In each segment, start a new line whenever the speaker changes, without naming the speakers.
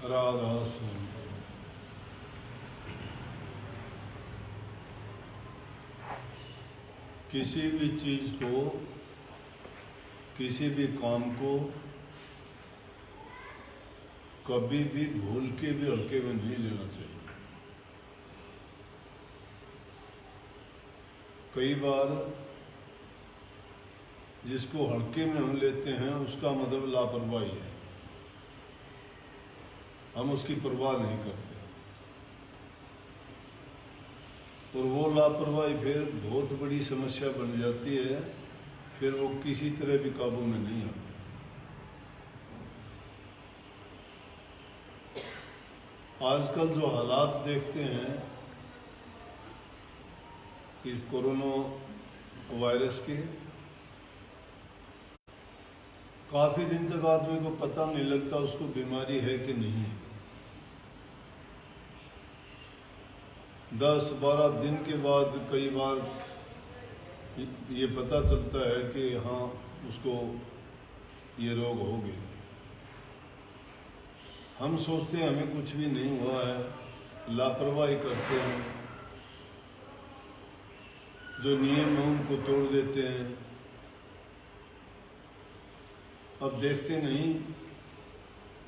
राधा स्वामी। किसी भी चीज को, किसी भी काम को कभी भी भूल के भी हल्के में नहीं लेना चाहिए। कई बार जिसको हल्के में हम लेते हैं उसका मतलब लापरवाही है, हम उसकी परवाह नहीं करते और वो लापरवाही फिर बहुत बड़ी समस्या बन जाती है, फिर वो किसी तरह भी काबू में नहीं आती। आजकल जो हालात देखते हैं इस कोरोना वायरस के, काफी दिन तक आदमी को पता नहीं लगता उसको बीमारी है कि नहीं है। 10-12 दिन के बाद कई बार ये पता चलता है कि हाँ उसको ये रोग हो गया। हम सोचते हैं हमें कुछ भी नहीं हुआ है, लापरवाही करते हैं, जो नियम है उनको तोड़ देते हैं। अब देखते नहीं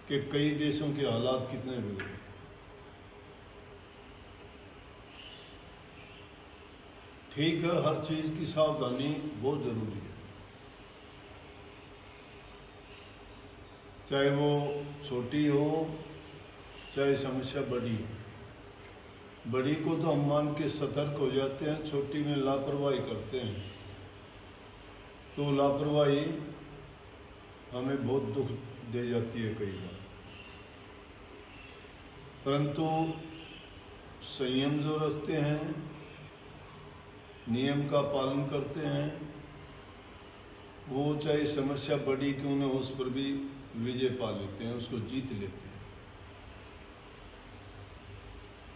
कि कई देशों के हालात कितने बिगड़े। ठीक है, हर चीज की सावधानी बहुत जरूरी है, चाहे वो छोटी हो चाहे समस्या बड़ी हो। बड़ी को तो हम मान के सतर्क हो जाते हैं, छोटी में लापरवाही करते हैं, तो लापरवाही हमें बहुत दुख दे जाती है कई बार। परंतु संयम जो रखते हैं, नियम का पालन करते हैं, वो चाहे समस्या बड़ी क्यों न हो उस पर भी विजय पा लेते हैं, उसको जीत लेते हैं।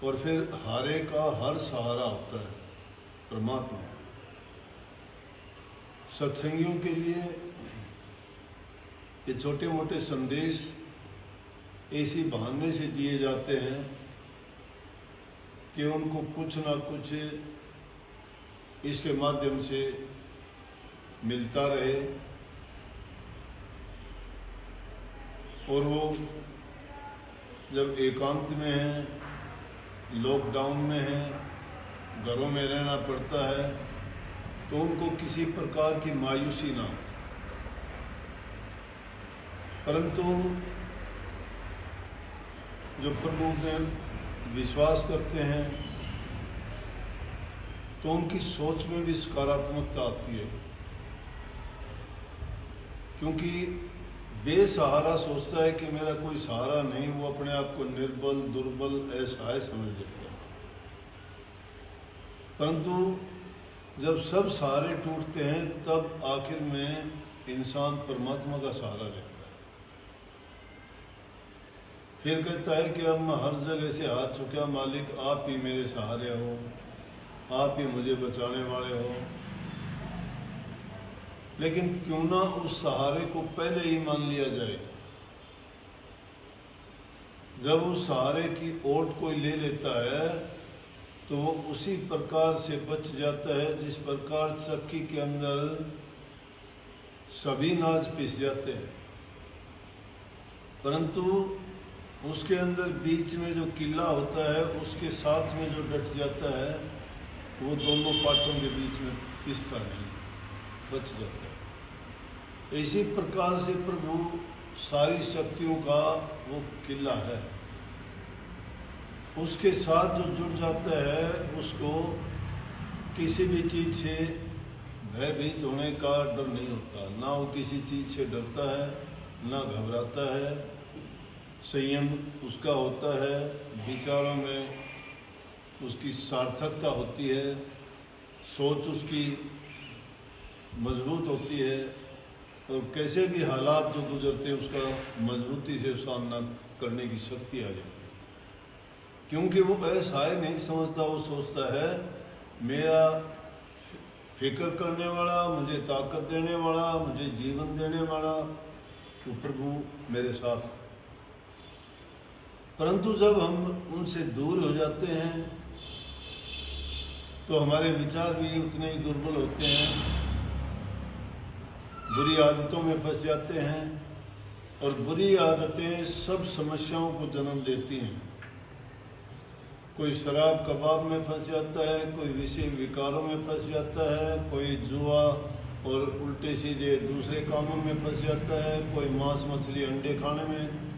और फिर हारे का हर सहारा होता है परमात्मा। सत्संगियों के लिए ये छोटे मोटे संदेश ऐसी बहाने से दिए जाते हैं कि उनको कुछ ना कुछ इसके माध्यम से मिलता रहे और वो जब एकांत में है, लॉकडाउन में है, घरों में रहना पड़ता है, तो उनको किसी प्रकार की मायूसी ना हो। परंतु जो प्रभु में विश्वास करते हैं तो उनकी सोच में भी सकारात्मकता आती है, क्योंकि बेसहारा सोचता है कि मेरा कोई सहारा नहीं, वो अपने आप को निर्बल, दुर्बल, असहाय समझ लेता है। परंतु जब सब सहारे टूटते हैं तब आखिर में इंसान परमात्मा का सहारा लेता है। फिर कहता है कि अब मैं हर जगह से हार चुका, मालिक आप ही मेरे सहारे हो, आप ही मुझे बचाने वाले हो। लेकिन क्यों ना उस सहारे को पहले ही मान लिया जाए। जब उस सहारे की ओट कोई ले लेता है तो वो उसी प्रकार से बच जाता है जिस प्रकार चक्की के अंदर सभी नाज पिस जाते हैं, परंतु उसके अंदर बीच में जो किला होता है उसके साथ में जो डट जाता है वो दोनों पार्टों के बीच में पिसता नहीं, बच जाता है। इसी प्रकार से प्रभु सारी शक्तियों का वो किला है, उसके साथ जो जुड़ जाता है उसको किसी भी चीज से भयभीत होने का डर नहीं होता, ना वो किसी चीज से डरता है ना घबराता है। संयम उसका होता है, विचारों में उसकी सार्थकता होती है, सोच उसकी मजबूत होती है और कैसे भी हालात जो गुजरते हैं उसका मजबूती से सामना करने की शक्ति आ जाती है। क्योंकि वो असहाय नहीं समझता, वो सोचता है मेरा फिक्र करने वाला, मुझे ताकत देने वाला, मुझे जीवन देने वाला वो प्रभु मेरे साथ। परंतु जब हम उनसे दूर हो जाते हैं तो हमारे विचार भी उतने ही दुर्बल होते हैं, बुरी आदतों में फंस जाते हैं और बुरी आदतें सब समस्याओं को जन्म देती हैं। कोई शराब कबाब में फंस जाता है, कोई विषय विकारों में फंस जाता है, कोई जुआ और उल्टे सीधे दूसरे कामों में फंस जाता है, कोई मांस मछली अंडे खाने में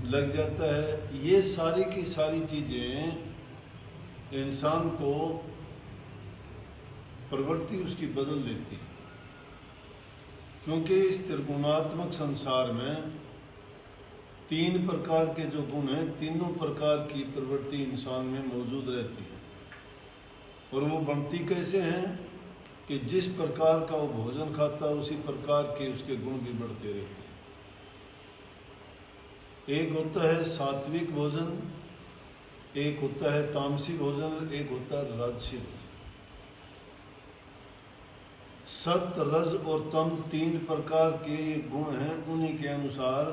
लग जाता है। ये सारी की सारी चीज़ें इंसान को प्रवृत्ति उसकी बदल देती है, क्योंकि इस त्रिगुणात्मक संसार में 3 प्रकार के जो गुण हैं, तीनों प्रकार की प्रवृत्ति इंसान में मौजूद रहती है। और वो बनती कैसे हैं कि जिस प्रकार का वो भोजन खाता है उसी प्रकार के उसके गुण भी बढ़ते रहते हैं। एक होता है सात्विक भोजन, एक होता है तामसी भोजन, एक होता है राजसी भोजन। सत, रज और तम 3 प्रकार के गुण हैं, उन्हीं के अनुसार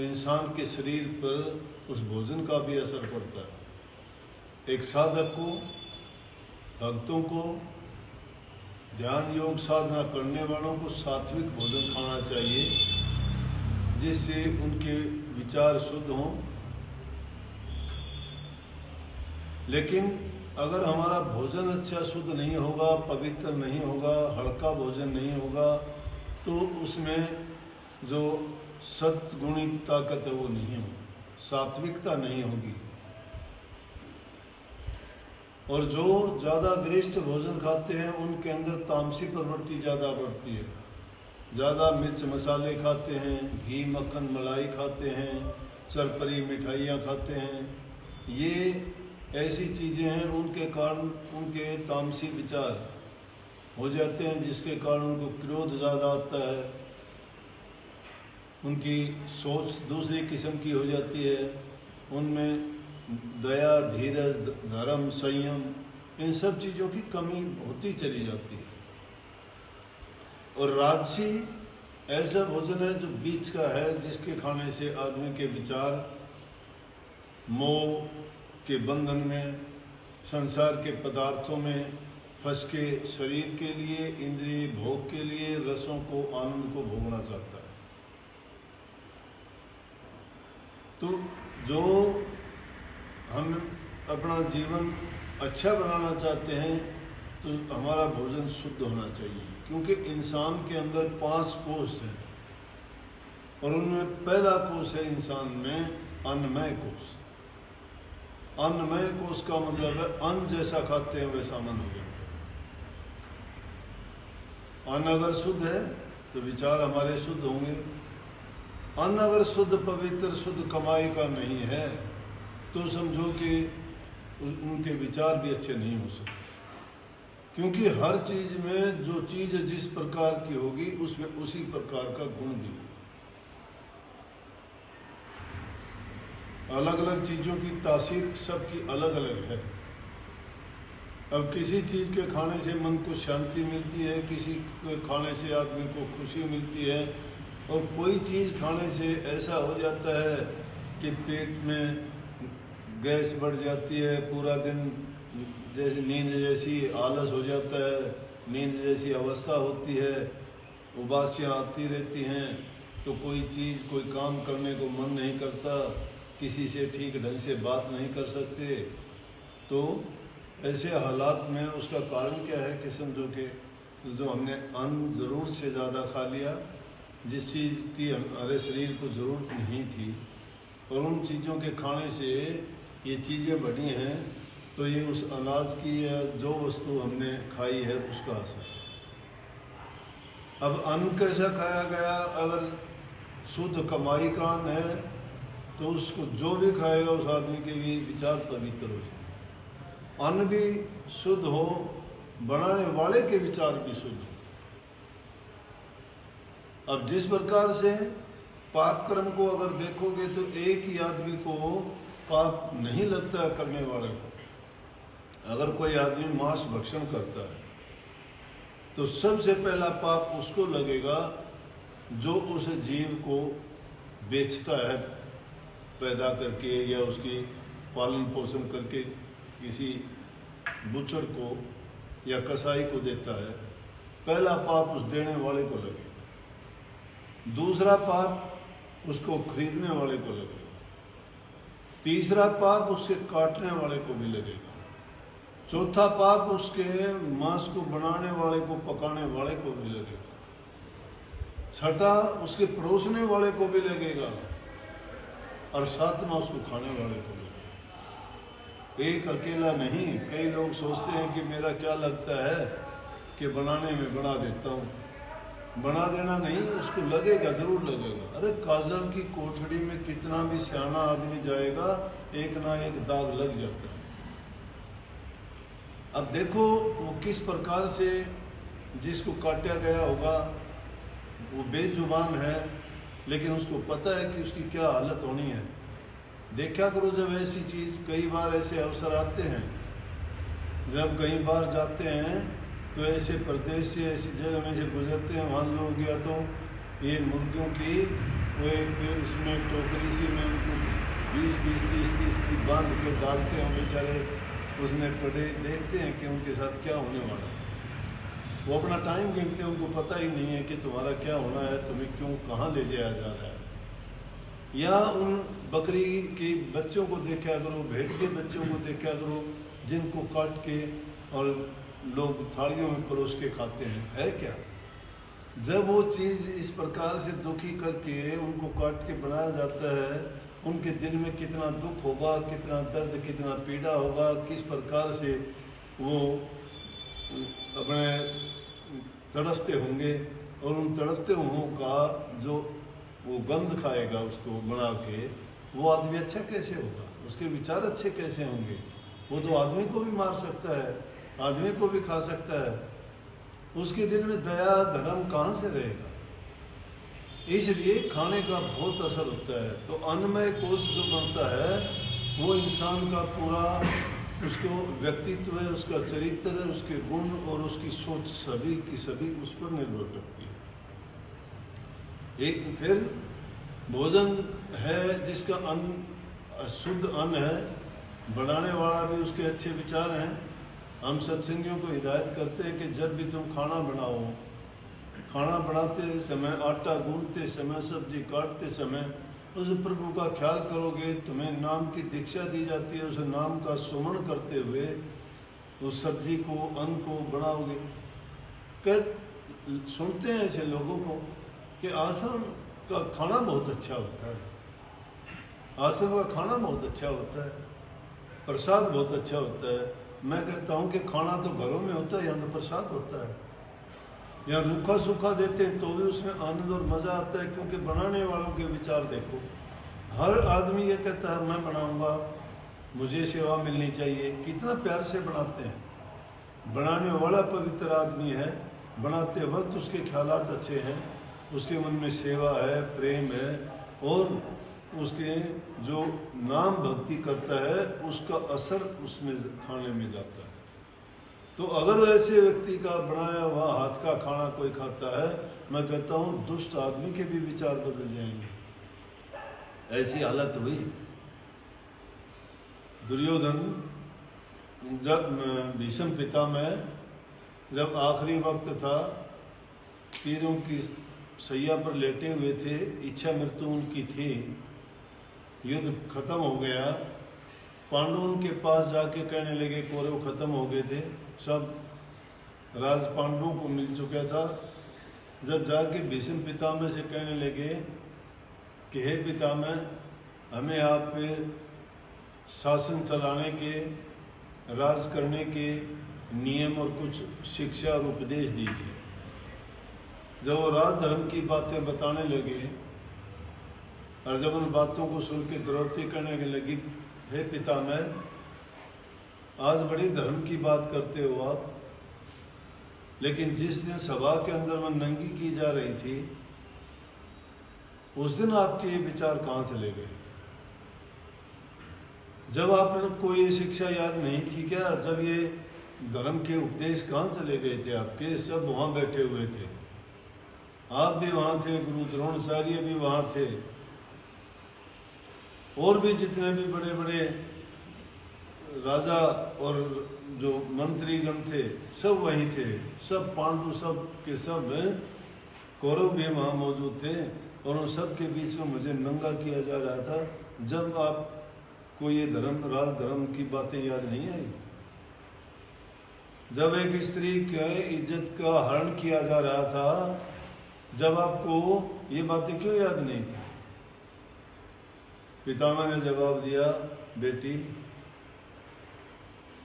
इंसान के शरीर पर उस भोजन का भी असर पड़ता है। एक साधक को, भक्तों को, ध्यान योग साधना करने वालों को सात्विक भोजन खाना चाहिए, जिससे उनके विचार शुद्ध हों। लेकिन अगर हमारा भोजन अच्छा शुद्ध नहीं होगा, पवित्र नहीं होगा, हल्का भोजन नहीं होगा, तो उसमें जो सद्गुणी ताकत है वो नहीं होगी, सात्विकता नहीं होगी। और जो ज़्यादा गरिष्ठ भोजन खाते हैं उनके अंदर तामसी प्रवृत्ति ज़्यादा बढ़ती है। ज़्यादा मिर्च मसाले खाते हैं, घी मक्खन मलाई खाते हैं, चरपरी मिठाइयाँ खाते हैं, ये ऐसी चीज़ें हैं उनके कारण उनके तामसी विचार हो जाते हैं, जिसके कारण उनको क्रोध ज़्यादा आता है, उनकी सोच दूसरी किस्म की हो जाती है, उनमें दया, धीरज, धर्म, संयम, इन सब चीज़ों की कमी होती चली जाती है। और राजसी ऐसा भोजन है जो बीच का है, जिसके खाने से आदमी के विचार मोह के बंधन में, संसार के पदार्थों में फंस के शरीर के लिए, इंद्रिय भोग के लिए, रसों को, आनंद को भोगना चाहता है। तो जो हम अपना जीवन अच्छा बनाना चाहते हैं तो हमारा भोजन शुद्ध होना चाहिए, क्योंकि इंसान के अंदर 5 कोष हैं और उनमें पहला कोष है इंसान में अन्नमय कोष। अन्नमय कोष का मतलब है अन्न जैसा खाते हैं वैसा मन हो जाता है। अन्न अगर शुद्ध है तो विचार हमारे शुद्ध होंगे। अन्न अगर शुद्ध, पवित्र, शुद्ध कमाई का नहीं है तो समझो कि उनके विचार भी अच्छे नहीं हो सकते, क्योंकि हर चीज में जो चीज जिस प्रकार की होगी उसमें उसी प्रकार का गुण भी होगा। अलग अलग चीज़ों की तासीर सबकी अलग अलग है। अब किसी चीज़ के खाने से मन को शांति मिलती है, किसी के खाने से आदमी को खुशी मिलती है, और कोई चीज़ खाने से ऐसा हो जाता है कि पेट में गैस बढ़ जाती है, पूरा दिन जैसे नींद जैसी आलस हो जाता है, नींद जैसी अवस्था होती है, उबासियाँ आती रहती हैं, तो कोई चीज़, कोई काम करने को मन नहीं करता, किसी से ठीक ढंग से बात नहीं कर सकते। तो ऐसे हालात में उसका कारण क्या है कि समझो कि जो हमने अन्न ज़रूरत से ज़्यादा खा लिया, जिस चीज़ की हमारे शरीर को ज़रूरत नहीं थी, और उन चीज़ों के खाने से ये चीज़ें बढ़ी हैं, तो ये उस अनाज की या जो वस्तु हमने खाई है उसका असर। अब अन्न कैसा खाया गया? अगर शुद्ध कमाई का अन्न है तो उसको जो भी खाएगा उस आदमी के भी विचार पवित्र हो जाए। अन्न भी शुद्ध हो, बनाने वाले के विचार भी शुद्ध हो। अब जिस प्रकार से पाप कर्म को अगर देखोगे तो एक ही आदमी को पाप नहीं लगता है करने वाले को। अगर कोई आदमी मांस भक्षण करता है तो सबसे पहला पाप उसको लगेगा जो उस जीव को बेचता है, पैदा करके या उसकी पालन पोषण करके किसी बुचड़ को या कसाई को देता है, पहला पाप उस देने वाले को लगेगा, दूसरा पाप उसको खरीदने वाले को लगेगा, तीसरा पाप उसके काटने वाले को भी लगेगा, चौथा पाप उसके मांस को बनाने वाले को, पकाने वाले को भी लगेगा, छठा उसके परोसने वाले को भी लगेगा, और सातवां उसको खाने वाले को लगेगा। एक अकेला नहीं। कई लोग सोचते हैं कि मेरा क्या लगता है कि बनाने में बना देता हूँ, बना देना नहीं, उसको लगेगा, जरूर लगेगा। अरे काजल की कोठड़ी में कितना भी सियाना आदमी जाएगा, एक ना एक दाग लग जाता है। अब देखो वो किस प्रकार से जिसको काटा गया होगा, वो बेजुबान है, लेकिन उसको पता है कि उसकी क्या हालत होनी है। देखा करो जब ऐसी चीज़, कई बार ऐसे अवसर आते हैं, जब कई बार जाते हैं तो ऐसे प्रदेश से, ऐसी जगह में से गुजरते हैं, वहाँ लोग या तो ये मुर्गियों की वो एक उसमें टोकरी सी में उनको 20-20, 30-30 की बांध के डालते हैं, बेचारे उसमें पड़े, देखते हैं कि उनके साथ क्या होने वाला है। वो अपना टाइम गिनते हैं, उनको पता ही नहीं है कि तुम्हारा क्या होना है, तुम्हें क्यों कहाँ ले जाया जा रहा है। या उन बकरी के बच्चों को देखा करो, भेड़ के बच्चों को देखा करो, जिनको काट के और लोग थालियों में परोस के खाते हैं। है क्या? जब वो चीज़ इस प्रकार से दुखी करके उनको काट के बनाया जाता है, उनके दिल में कितना दुख होगा, कितना दर्द, कितना पीड़ा होगा, किस प्रकार से वो अपने तड़पते होंगे, और उन तड़पते हुओं का जो वो गंध खाएगा उसको बना के, वो आदमी अच्छा कैसे होगा, उसके विचार अच्छे कैसे होंगे। वो तो आदमी को भी मार सकता है, आदमी को भी खा सकता है, उसके दिल में दया धर्म कहाँ से रहेगा। इसलिए खाने का बहुत असर होता है। तो अन्नमय कोश जो बनता है वो इंसान का पूरा, उसको व्यक्तित्व है, उसका चरित्र है, उसके गुण और उसकी सोच सभी की सभी उस पर निर्भर करती है। एक फिर भोजन है जिसका अन्न शुद्ध अन्न है, बनाने वाला भी उसके अच्छे विचार हैं। हम सत्संगियों को हिदायत करते हैं कि जब भी तुम खाना बनाओ, खाना बनाते समय, आटा गूंथते समय, सब्जी काटते समय उस प्रभु का ख्याल करोगे। तुम्हें नाम की दीक्षा दी जाती है, उस नाम का सुमरण करते हुए उस सब्जी को, अन्न को बनाओगे। सुनते हैं ऐसे लोगों को कि आश्रम का खाना बहुत अच्छा होता है, आश्रम का खाना बहुत अच्छा होता है, प्रसाद बहुत अच्छा होता है। मैं कहता हूँ कि खाना तो घरों में होता है, यहाँ तो प्रसाद होता है। यहाँ रूखा सूखा देते हैं तो भी उसमें आनंद और मज़ा आता है, क्योंकि बनाने वालों के विचार देखो। हर आदमी ये कहता है मैं बनाऊंगा, मुझे सेवा मिलनी चाहिए। कितना प्यार से बनाते हैं। बनाने वाला पवित्र आदमी है, बनाते वक्त उसके ख्यालात अच्छे हैं, उसके मन में सेवा है, प्रेम है, और उसके जो नाम भक्ति करता है उसका असर उसमें खाने में जाता है। तो अगर ऐसे व्यक्ति का बनाया हुआ हाथ का खाना कोई खाता है, मैं कहता हूँ दुष्ट आदमी के भी विचार बदल जाएंगे। ऐसी हालत हुई। दुर्योधन जब भीष्म पितामह जब आखिरी वक्त था, तीरों की सैया पर लेटे हुए थे, इच्छा मृत्यु उनकी थी, युद्ध खत्म हो गया। पांडव उनके पास जाके कहने लगे, कौरव खत्म हो गए थे, सब राज पांडवों को मिल चुका था। जब जाके भीष्म पितामह से कहने लगे कि हे पितामह, हमें आप पे शासन चलाने के, राज करने के नियम और कुछ शिक्षा और उपदेश दीजिए। जब वो राज धर्म की बातें बताने लगे और जब उन बातों को सुन के द्रौपदी कहने लगी, हे पितामह, आज बड़ी धर्म की बात करते हो आप, लेकिन जिस दिन सभा के अंदर मैं नंगी की जा रही थी, उस दिन आपके ये विचार कहाँ चले गए? जब आपको ये शिक्षा याद नहीं थी क्या? जब ये धर्म के उपदेश कहाँ चले गए थे आपके? सब वहाँ बैठे हुए थे, आप भी वहाँ थे, गुरु द्रोणाचार्य भी वहाँ थे, और भी जितने भी बड़े बड़े राजा और जो मंत्रीगण थे सब वहीं थे, सब पांडु सब के सब कौरव भी वहाँ मौजूद थे। और उन सब के बीच में मुझे नंगा किया जा रहा था। जब आपको ये राज धर्म की बातें याद नहीं आई? जब एक स्त्री के इज्जत का हरण किया जा रहा था, जब आपको ये बातें क्यों याद नहीं थी? पितामह ने जवाब दिया, बेटी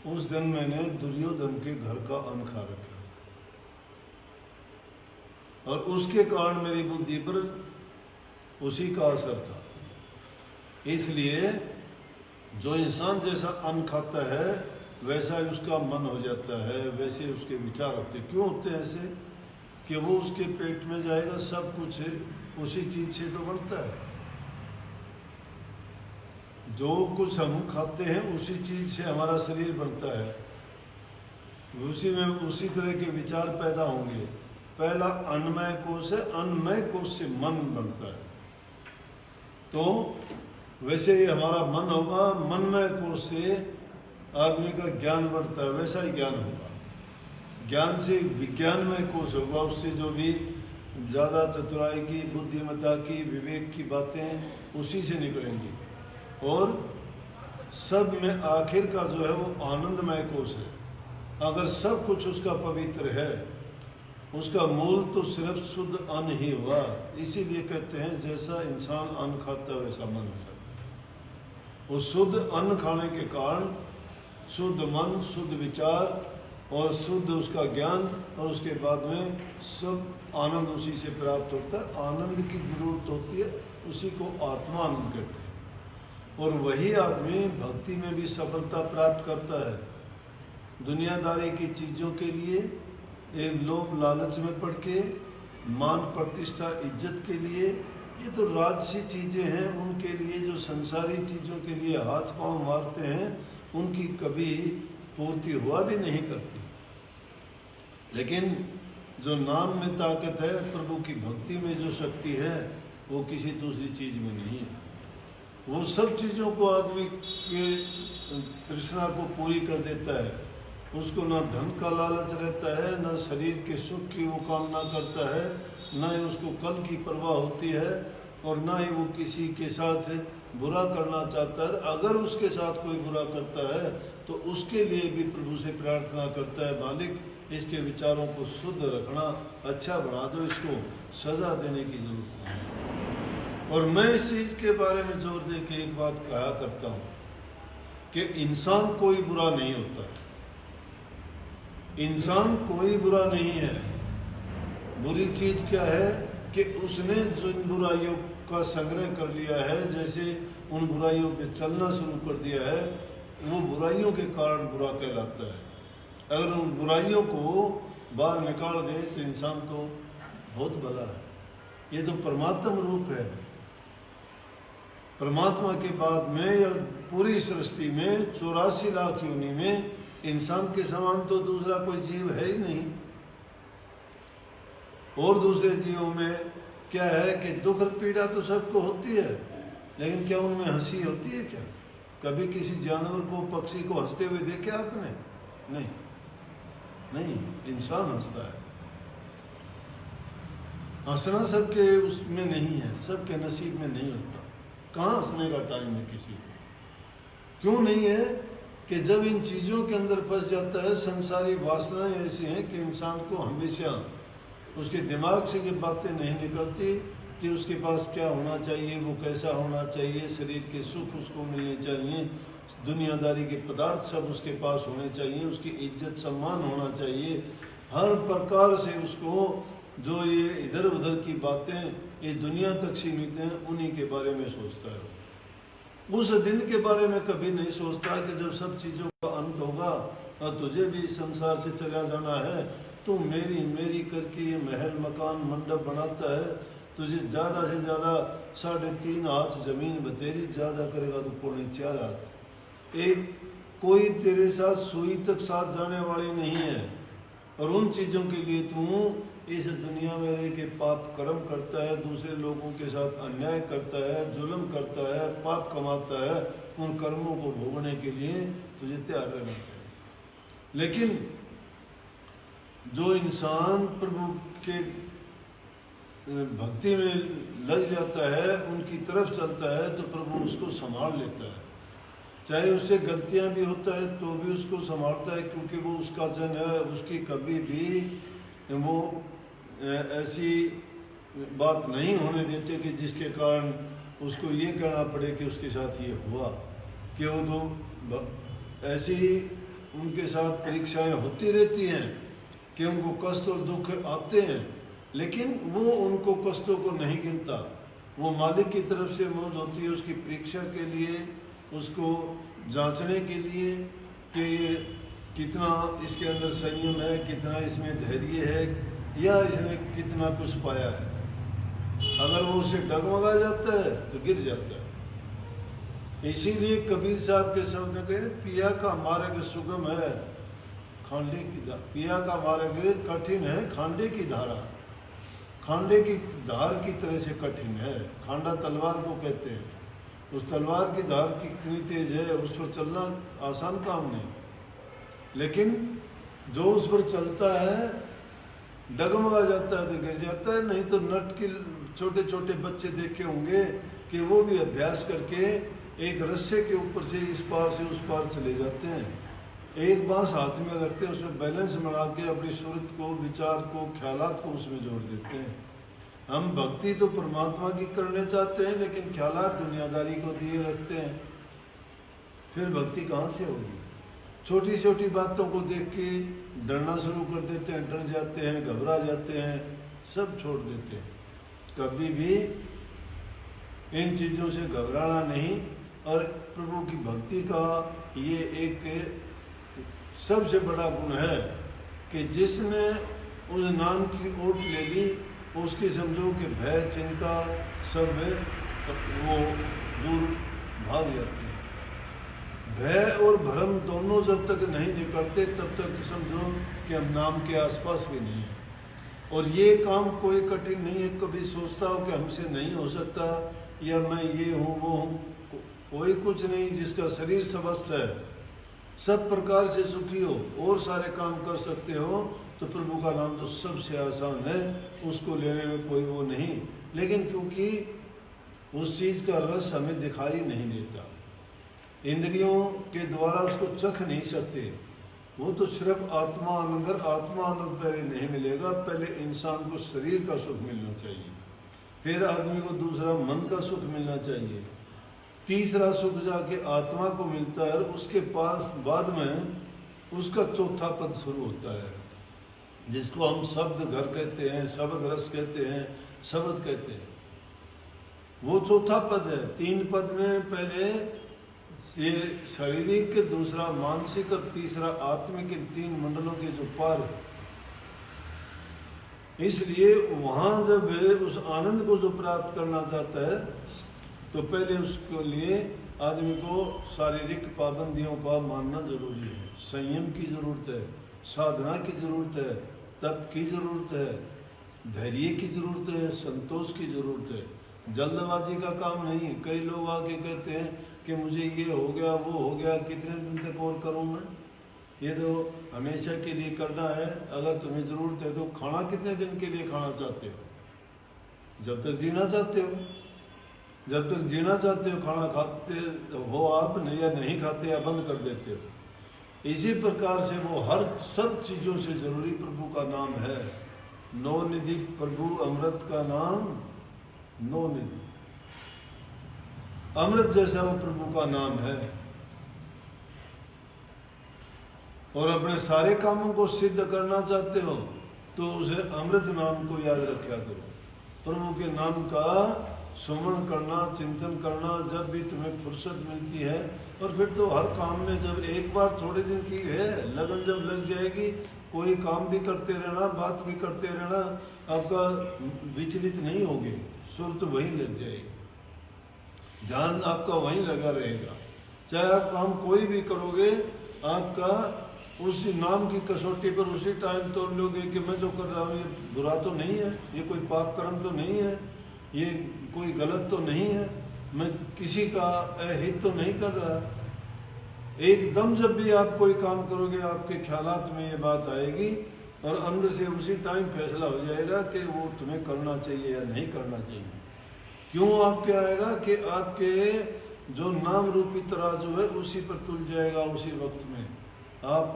उस दिन मैंने दुर्योधन के घर का अन्न खा रखा और उसके कारण मेरी बुद्धि पर उसी का असर था। इसलिए जो इंसान जैसा अन्न खाता है वैसा ही उसका मन हो जाता है, वैसे उसके विचार होते। क्यों होते हैं ऐसे? कि वो उसके पेट में जाएगा, सब कुछ उसी चीज से तो बनता है। जो कुछ हम खाते हैं उसी चीज से हमारा शरीर बनता है, उसी में उसी तरह के विचार पैदा होंगे। पहला अन्नमय कोश है, अन्नमय कोश से मन बनता है। तो वैसे ही हमारा मन होगा, मनमय कोश से आदमी का ज्ञान बढ़ता है, वैसा ही ज्ञान होगा। ज्ञान से विज्ञानमय कोश होगा, उससे जो भी ज़्यादा चतुराई की, बुद्धिमत्ता की, विवेक की बातें उसी से निकलेंगी। और सब में आखिर का जो है वो आनंदमय कोश है। अगर सब कुछ उसका पवित्र है, उसका मूल तो सिर्फ शुद्ध अन्न ही हुआ। इसीलिए कहते हैं जैसा इंसान अन्न खाता है वैसा मन हो जाता है। उस शुद्ध अन्न खाने के कारण शुद्ध मन, शुद्ध विचार और शुद्ध उसका ज्ञान, और उसके बाद में सब आनंद उसी से प्राप्त होता है। आनंद की जरूरत होती है, उसी को आत्मानंद कहते हैं। और वही आदमी भक्ति में भी सफलता प्राप्त करता है। दुनियादारी की चीज़ों के लिए, एक लोभ लालच में पड़ के, मान प्रतिष्ठा इज्जत के लिए, ये तो राजसी चीज़ें हैं। उनके लिए जो संसारी चीज़ों के लिए हाथ पांव मारते हैं, उनकी कभी पूर्ति हुआ भी नहीं करती। लेकिन जो नाम में ताकत है, प्रभु की भक्ति में जो शक्ति है, वो किसी दूसरी चीज़ में नहीं है। वो सब चीज़ों को आदमी के तृष्णा को पूरी कर देता है। उसको ना धन का लालच रहता है, ना शरीर के सुख की वो कामना करता है, ना ही उसको कल की परवाह होती है, और ना ही वो किसी के साथ बुरा करना चाहता है। अगर उसके साथ कोई बुरा करता है तो उसके लिए भी प्रभु से प्रार्थना करता है, मालिक इसके विचारों को शुद्ध रखना, अच्छा बना दो, इसको सजा देने की जरूरत है। और मैं इस चीज़ के बारे में जोर दे के एक बात कहा करता हूँ कि इंसान कोई बुरा नहीं होता है। इंसान कोई बुरा नहीं है। बुरी चीज़ क्या है कि उसने जिन बुराइयों का संग्रह कर लिया है, जैसे उन बुराइयों पे चलना शुरू कर दिया है, वो बुराइयों के कारण बुरा कहलाता है। अगर उन बुराइयों को बाहर निकाल दे तो इंसान तो बहुत भला है। ये तो परमात्म रूप है। परमात्मा के बाद में या पूरी सृष्टि में 84 लाख योनि में इंसान के समान तो दूसरा कोई जीव है ही नहीं। और दूसरे जीवों में क्या है कि दुख और पीड़ा तो सबको होती है, लेकिन क्या उनमें हंसी होती है? क्या कभी किसी जानवर को, पक्षी को हंसते हुए देखे आपने? नहीं, नहीं, इंसान हंसता है। हंसना सबके उसमें नहीं है, सबके नसीब में नहीं होता। कहाँ हंसने का टाइम है किसी को? क्यों नहीं है? कि जब इन चीज़ों के अंदर फंस जाता है, संसारी वासनाएं ऐसी हैं कि इंसान को हमेशा उसके दिमाग से ये बातें नहीं निकलती कि उसके पास क्या होना चाहिए, वो कैसा होना चाहिए, शरीर के सुख उसको मिलने चाहिए, दुनियादारी के पदार्थ सब उसके पास होने चाहिए, उसकी इज्जत सम्मान होना चाहिए। हर प्रकार से उसको जो ये इधर उधर की बातें ये दुनिया तक सीमित हैं, उन्हीं के बारे में सोचता है। उस दिन के बारे में कभी नहीं सोचता कि जब सब चीज़ों का अंत होगा और तुझे भी इस संसार से चला जाना है, तो मेरी मेरी करके ये महल मकान मंडप बनाता है, तुझे ज़्यादा से ज़्यादा 3.5 हाथ ज़मीन बतेरी, ज़्यादा करेगा तो 4.25 हाथ। एक कोई तेरे साथ सुई तक साथ जाने वाली नहीं है, और उन चीज़ों के लिए तू इस दुनिया में रह के पाप कर्म करता है, दूसरे लोगों के साथ अन्याय करता है, जुल्म करता है, पाप कमाता है, उन कर्मों को भोगने के लिए तुझे तैयार रहना चाहिए। लेकिन जो इंसान प्रभु के भक्ति में लग जाता है, उनकी तरफ चलता है, तो प्रभु उसको संभाल लेता है। चाहे उससे गलतियां भी होता है तो भी उसको संभालता है, क्योंकि वो उसका जन है। उसकी कभी भी वो ऐसी बात नहीं होने देते कि जिसके कारण उसको ये कहना पड़े कि उसके साथ ये हुआ। कि वो तो ऐसी उनके साथ परीक्षाएं होती रहती हैं कि उनको कष्ट और दुख आते हैं, लेकिन वो उनको कष्टों को नहीं गिनता। वो मालिक की तरफ से मौज होती है उसकी परीक्षा के लिए, उसको जांचने के लिए कि कितना इसके अंदर संयम है, कितना इसमें धैर्य है, या इसने कितना कुछ पाया है। अगर वो उससे डगमगा जाता है तो गिर जाता है। इसीलिए कबीर साहब के शब्द में कहे, पिया का मार्ग सुगम है खांडे की धारा, पिया का मार्ग कठिन है खांडे की धारा। खांडे की धार की तरह से कठिन है। खांडा तलवार को कहते हैं। उस तलवार की धार कितनी तेज है, उस पर चलना आसान काम नहीं। लेकिन जो उस पर चलता है डगमगा जाता है तो गिर जाता है। नहीं तो नट के छोटे छोटे बच्चे देखे होंगे कि वो भी अभ्यास करके एक रस्से के ऊपर से इस पार से उस पार चले जाते हैं। एक बांस हाथ में रखते हैं, उसमें बैलेंस बना के अपनी सूरत को, विचार को, ख्यालात को उसमें जोड़ देते हैं। हम भक्ति तो परमात्मा की करने चाहते हैं, लेकिन ख्यालात दुनियादारी को दिए रखते हैं। फिर भक्ति कहाँ से होगी? छोटी छोटी बातों को देख के डरना शुरू कर देते हैं, डर जाते हैं, घबरा जाते हैं, सब छोड़ देते हैं। कभी भी इन चीज़ों से घबराना नहीं। और प्रभु की भक्ति का ये एक सबसे बड़ा गुण है कि जिसने उस नाम की ओट ले ली, उसकी समझो कि भय चिंता सब वो दूर भाग जाते हैं। भय और भ्रम दोनों जब तक नहीं निकलते तब तक समझो कि हम नाम के आसपास भी नहीं है। और ये काम कोई कठिन नहीं है। कभी सोचता हो कि हमसे नहीं हो सकता, या मैं ये हूँ वो हूँ, कोई कुछ नहीं। जिसका शरीर स्वस्थ है, सब प्रकार से सुखी हो और सारे काम कर सकते हो, तो प्रभु का नाम तो सबसे आसान है, उसको लेने में कोई वो नहीं। लेकिन क्योंकि उस चीज़ का रस हमें दिखाई नहीं देता, इंद्रियों के द्वारा उसको चख नहीं सकते, वो तो सिर्फ आत्मा आनंद पहले नहीं मिलेगा। पहले इंसान को शरीर का सुख मिलना चाहिए, फिर आदमी को दूसरा मन का सुख मिलना चाहिए, तीसरा सुख जाके आत्मा को मिलता है। उसके पास बाद में उसका चौथा पद शुरू होता है, जिसको हम शब्द घर कहते हैं, शब्द रस कहते हैं, शब्द कहते हैं। वो चौथा पद है। 3 पद में पहले ये शारीरिक, दूसरा मानसिक और तीसरा आत्मिक, 3 मंडलों के जो पार। इसलिए वहां जब उस आनंद को जो प्राप्त करना चाहता है, तो पहले उसके लिए आदमी को शारीरिक पाबंदियों का मानना जरूरी है, संयम की जरूरत है, साधना की जरूरत है, तप की जरूरत है, धैर्य की जरूरत है, संतोष की जरूरत है। जल्दबाजी का काम नहीं। कई लोग आके कहते हैं कि मुझे ये हो गया, वो हो गया, कितने दिन तक और करूँगा? ये तो हमेशा के लिए करना है। अगर तुम्हें ज़रूरत है तो खाना कितने दिन के लिए खाना चाहते हो? जब तक जीना चाहते हो। जब तक जीना चाहते हो खाना खाते हो आप, नहीं या नहीं खाते या बंद कर देते हो। इसी प्रकार से वो हर सब चीज़ों से जरूरी प्रभु का नाम है। नौ निधि प्रभु अमृत का नाम, नौ निधि अमृत जैसा वो प्रभु का नाम है। और अपने सारे कामों को सिद्ध करना चाहते हो तो उसे अमृत नाम को याद रखा करो। प्रभु के नाम का सुमरण करना, चिंतन करना जब भी तुम्हें फुर्सत मिलती है। और फिर तो हर काम में जब एक बार थोड़े दिन की है लगन जब लग जाएगी, कोई काम भी करते रहना, बात भी करते रहना, आपका विचलित नहीं होगे, सुर तो वहीं लग जाएगी, ध्यान आपका वहीं लगा रहेगा। चाहे आप काम कोई भी करोगे, आपका उसी नाम की कसौटी पर उसी टाइम तोड़ लोगे कि मैं जो कर रहा हूँ ये बुरा तो नहीं है, ये कोई पाप कर्म तो नहीं है, ये कोई गलत तो नहीं है, मैं किसी का अहित तो नहीं कर रहा। एकदम जब भी आप कोई काम करोगे आपके ख्यालात में ये बात आएगी और अंदर से उसी टाइम फैसला हो जाएगा कि वो तुम्हें करना चाहिए या नहीं करना चाहिए। क्यों आपके आएगा कि आपके जो नाम रूपी तराजू है उसी पर तुल जाएगा। उसी वक्त में आप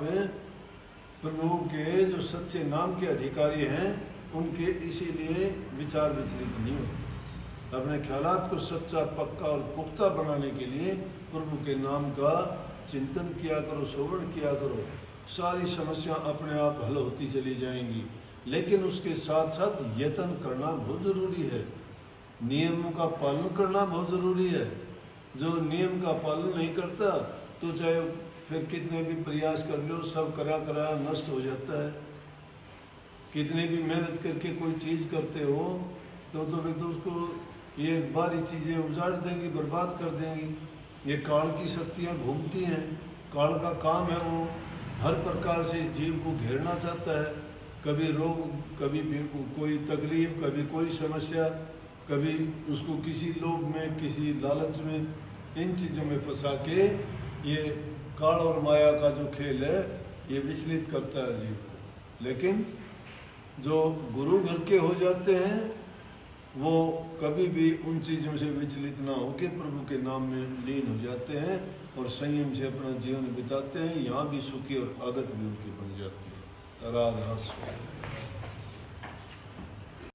प्रभु के जो सच्चे नाम के अधिकारी हैं उनके इसीलिए विचार विचलित नहीं होते। अपने ख्यालात को सच्चा पक्का और पुख्ता बनाने के लिए प्रभु के नाम का चिंतन किया करो, श्रवण किया करो, सारी समस्या अपने आप हल होती चली जाएंगी। लेकिन उसके साथ साथ यत्न करना बहुत ज़रूरी है, नियमों का पालन करना बहुत ज़रूरी है। जो नियम का पालन नहीं करता तो चाहे फिर कितने भी प्रयास कर लो सब करा नष्ट हो जाता है। कितने भी मेहनत करके कोई चीज़ करते हो तो फिर तो उसको ये बारी चीज़ें उजाड़ देंगी, बर्बाद कर देंगी। ये काल की शक्तियाँ घूमती हैं, काल का काम है वो हर प्रकार से इस जीव को घेरना चाहता है। कभी रोग, कभी कोई तकलीफ, कभी कोई समस्या, कभी उसको किसी लोभ में, किसी लालच में, इन चीज़ों में फंसा के ये काल और माया का जो खेल है ये विचलित करता है जीव को। लेकिन जो गुरु घर के हो जाते हैं वो कभी भी उन चीज़ों से विचलित ना होकर प्रभु के नाम में लीन हो जाते हैं और संयम से अपना जीवन बिताते हैं। यहाँ भी सुखी और आगत भी उनकी बन जाती है। राधा स्वामी।